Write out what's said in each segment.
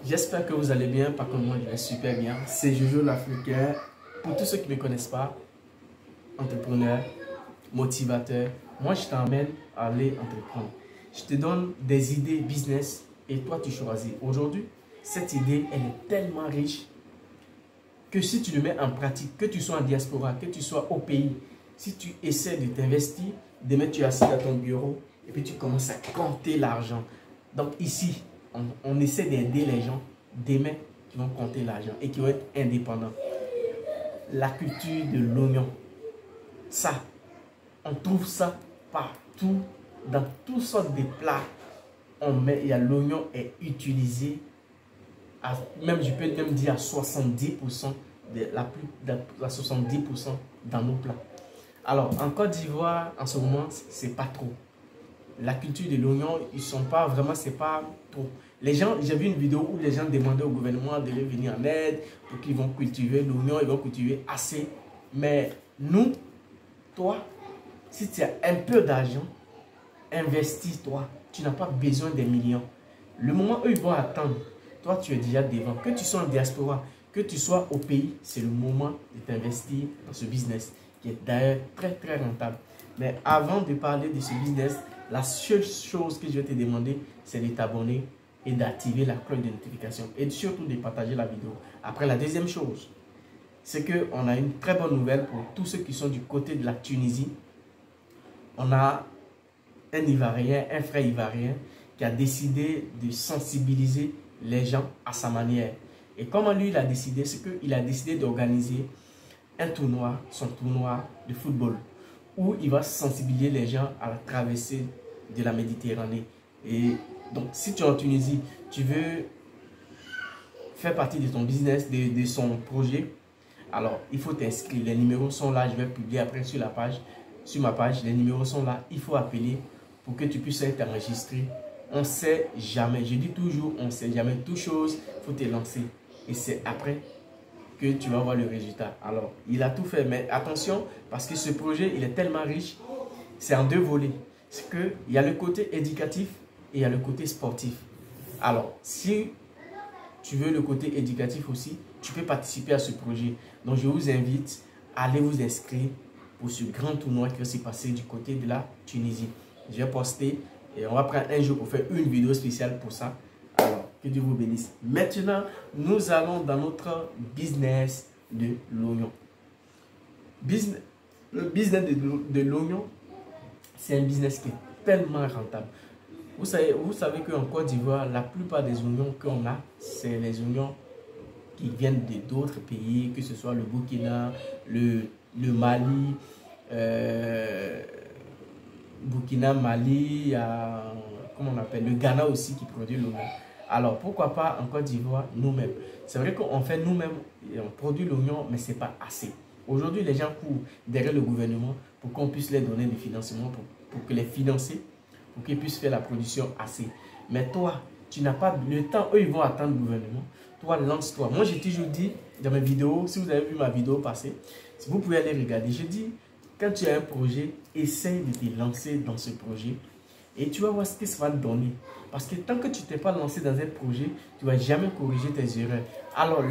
J'espère que vous allez bien, pas comme moi, je vais super bien. C'est Jojo l'Africain. Pour tous ceux qui ne me connaissent pas, entrepreneur, motivateur, moi je t'emmène à aller entreprendre. Je te donne des idées business et toi tu choisis. Aujourd'hui, cette idée, elle est tellement riche que si tu le mets en pratique, que tu sois en diaspora, que tu sois au pays, si tu essaies de t'investir, demain tu es assis à ton bureau et puis tu commences à compter l'argent. Donc ici, on essaie d'aider les gens demain qui vont compter l'argent et qui vont être indépendants. La culture de l'oignon, ça, on trouve ça partout, dans toutes sortes de plats. L'oignon est utilisé, même je peux même dire à 70%, à 70% dans nos plats. Alors, en Côte d'Ivoire, en ce moment, c'est pas trop. La culture de l'oignon, ils sont pas vraiment, c'est pas trop. Les gens, j'ai vu une vidéo où les gens demandaient au gouvernement de leur venir en aide pour qu'ils vont cultiver l'oignon, ils vont cultiver assez. Mais nous, toi, si tu as un peu d'argent, investis-toi. Tu n'as pas besoin des millions. Le moment où ils vont attendre, toi, tu es déjà devant. Que tu sois en diaspora, que tu sois au pays, c'est le moment de t'investir dans ce business qui est d'ailleurs très, très rentable. Mais avant de parler de ce business, la seule chose que je vais te demander, c'est de t'abonner et d'activer la cloche de notification et surtout de partager la vidéo. Après, la deuxième chose, c'est qu'on a une très bonne nouvelle pour tous ceux qui sont du côté de la Tunisie. On a un Ivoirien, un frère Ivoirien qui a décidé de sensibiliser les gens à sa manière. Et comment lui il a décidé, c'est qu'il a décidé d'organiser un tournoi, son tournoi de football, où il va sensibiliser les gens à la traversée de la Méditerranée. Et donc, si tu es en Tunisie, tu veux faire partie de ton business, de son projet, alors il faut t'inscrire. Les numéros sont là, je vais publier après sur la page, sur ma page, les numéros sont là, il faut appeler pour que tu puisses être enregistré. On ne sait jamais, je dis toujours, on ne sait jamais, toute chose, il faut te lancer. Et c'est après que tu vas voir le résultat. Alors, il a tout fait, mais attention, parce que ce projet, il est tellement riche, c'est en deux volets. C'est qu'il y a le côté éducatif et il y a le côté sportif. Alors, si tu veux le côté éducatif aussi, tu peux participer à ce projet. Donc, je vous invite à aller vous inscrire pour ce grand tournoi qui va se passer du côté de la Tunisie. Je vais poster et on va prendre un jour pour faire une vidéo spéciale pour ça. Alors, que Dieu vous bénisse. Maintenant, nous allons dans notre business de l'oignon. Le business de l'oignon, c'est un business qui est tellement rentable. Vous savez qu'en Côte d'Ivoire, la plupart des oignons qu'on a, c'est les oignons qui viennent d'autres pays, que ce soit le Burkina, le Mali, Burkina, Mali, comment on appelle, le Ghana aussi qui produit l'oignon. Alors, pourquoi pas en Côte d'Ivoire nous-mêmes? C'est vrai qu'on fait nous-mêmes, on produit l'oignon, mais ce n'est pas assez. Aujourd'hui, les gens courent derrière le gouvernement pour qu'on puisse leur donner des financements, pour que les financer, pour qu'ils puissent faire la production assez. Mais toi, tu n'as pas le temps, eux, ils vont attendre le gouvernement. Toi, lance-toi. Moi, j'ai toujours dit dans mes vidéos, si vous avez vu ma vidéo passée, si vous pouvez aller regarder, je dis, quand tu as un projet, essaye de te lancer dans ce projet et tu vas voir ce que ça va te donner. Parce que tant que tu ne t'es pas lancé dans un projet, tu ne vas jamais corriger tes erreurs. Alors,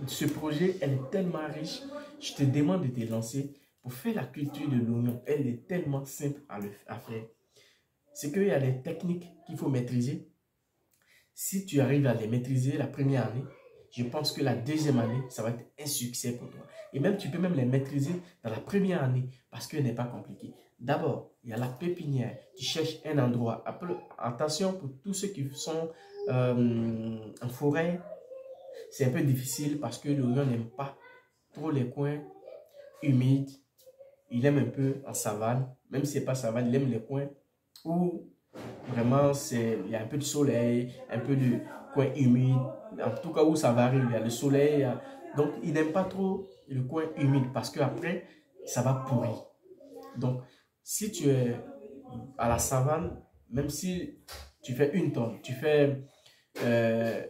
ce projet, elle est tellement riche, je te demande de te lancer pour faire la culture de l'oignon. Elle est tellement simple à faire. C'est qu'il y a des techniques qu'il faut maîtriser. Si tu arrives à les maîtriser la première année, je pense que la deuxième année, ça va être un succès pour toi. Et même, tu peux même les maîtriser dans la première année parce qu'elle n'est pas compliquée. D'abord, il y a la pépinière. Tu cherches un endroit. Attention pour tous ceux qui sont en forêt. C'est un peu difficile parce que l'oignon n'aime pas trop les coins humides. Il aime un peu en savane. Même si ce n'est pas savane, il aime les coins où vraiment il y a un peu de soleil, un peu de coin humide. En tout cas où ça varie, il y a le soleil. Donc il n'aime pas trop le coin humide parce qu'après, ça va pourrir. Donc si tu es à la savane, même si tu fais 1 tonne, tu fais 1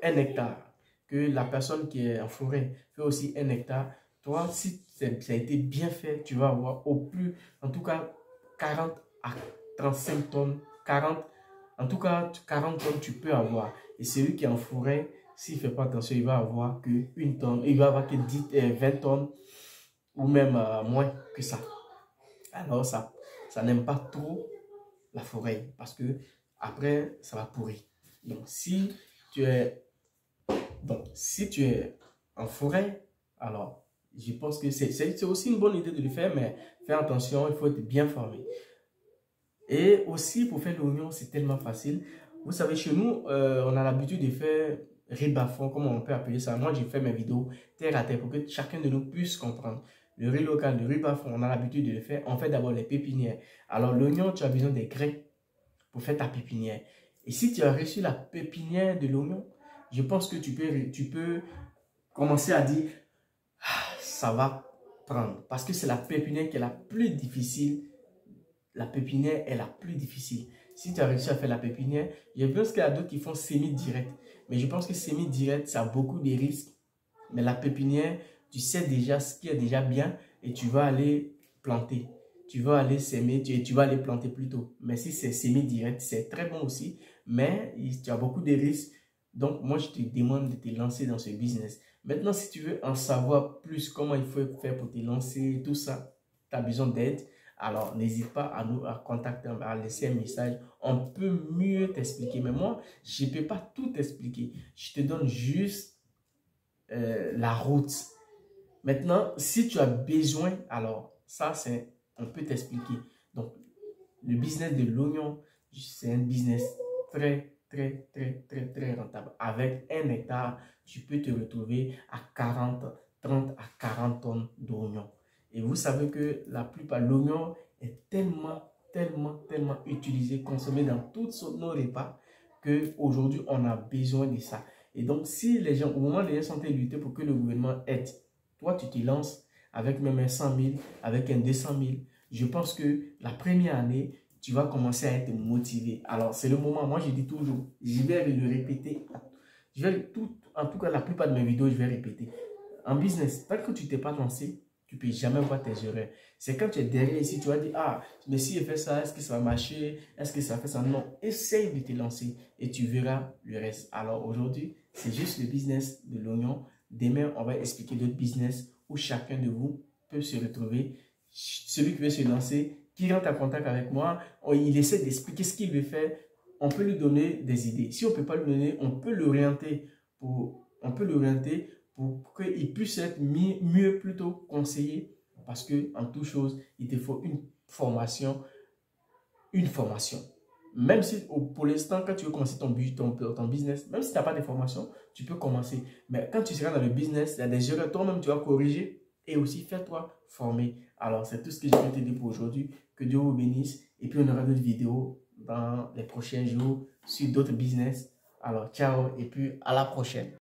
hectare, que la personne qui est en forêt fait aussi 1 hectare, toi, si ça a été bien fait, tu vas avoir au plus, en tout cas, 40 à 35 tonnes, 40, En tout cas, 40 tonnes, tu peux avoir. Et celui qui est en forêt, s'il ne fait pas attention, il va avoir que 1 tonne. Il va avoir que 20 tonnes ou même moins que ça. Alors, ça n'aime pas trop la forêt parce que après, ça va pourrir. Donc, si tu es en forêt, alors, je pense que c'est aussi une bonne idée de le faire, mais fais attention, il faut être bien formé. Et aussi, pour faire l'oignon, c'est tellement facile. Vous savez, chez nous, on a l'habitude de faire riz bas-fond, comme on peut appeler ça. Moi, j'ai fait mes vidéos terre à terre pour que chacun de nous puisse comprendre. Le riz local, le riz bas-fond, on a l'habitude de le faire. On fait d'abord les pépinières. Alors, l'oignon, tu as besoin des grains pour faire ta pépinière. Et si tu as reçu la pépinière de l'oignon, je pense que tu peux commencer à dire, ah, ça va prendre. Parce que c'est la pépinière qui est la plus difficile. La pépinière est la plus difficile. Si tu as réussi à faire la pépinière, je pense qu'il y a d'autres qui font semi-direct. Mais je pense que semi-direct, ça a beaucoup de risques. Mais la pépinière, tu sais déjà ce qui est déjà bien et tu vas aller planter. Tu vas aller s'aimer, tu vas aller planter plus tôt. Mais si c'est semi-direct, c'est très bon aussi. Mais tu as beaucoup de risques. Donc, moi, je te demande de te lancer dans ce business. Maintenant, si tu veux en savoir plus comment il faut faire pour te lancer, tout ça, tu as besoin d'aide. Alors, n'hésite pas à contacter, à laisser un message. On peut mieux t'expliquer. Mais moi, je ne peux pas tout t'expliquer. Je te donne juste la route. Maintenant, si tu as besoin, alors, ça, on peut t'expliquer. Donc, le business de l'oignon, c'est un business très rentable. Avec 1 hectare, tu peux te retrouver à 30 à 40 tonnes d'oignons. Et vous savez que la plupart, l'oignon est tellement utilisé, consommé dans tous nos repas qu'aujourd'hui, on a besoin de ça. Et donc, si les gens, au moment où les gens sont lutter pour que le gouvernement aide, toi, tu te lances avec même un 100 000, avec un 200 000. Je pense que la première année, tu vas commencer à être motivé. Alors, c'est le moment. Moi, je dis toujours, je vais le répéter. En tout cas, la plupart de mes vidéos, je vais répéter. En business, tant que tu t'es pas lancé, tu ne peux jamais voir tes erreurs. C'est quand tu es derrière ici, tu vas dire, ah, mais si je fais ça, est-ce que ça va marcher? Est-ce que ça fait ça? Non, essaye de te lancer et tu verras le reste. Alors aujourd'hui, c'est juste le business de l'oignon. Demain, on va expliquer d'autres business où chacun de vous peut se retrouver. Celui qui veut se lancer, qui rentre en contact avec moi, il essaie d'expliquer ce qu'il veut faire. On peut lui donner des idées. Si on ne peut pas lui donner, on peut l'orienter pour qu'il puisse être mieux plutôt conseillé. Parce que en toute chose, il te faut une formation. Même si pour l'instant, quand tu veux commencer ton business, même si tu n'as pas de formation, tu peux commencer. Mais quand tu seras dans le business, il y a des erreurs, toi-même, tu vas corriger et aussi fais-toi former. Alors, c'est tout ce que je peux te dire pour aujourd'hui. Que Dieu vous bénisse. Et puis, on aura d'autres vidéos dans les prochains jours sur d'autres business. Alors, ciao et puis à la prochaine.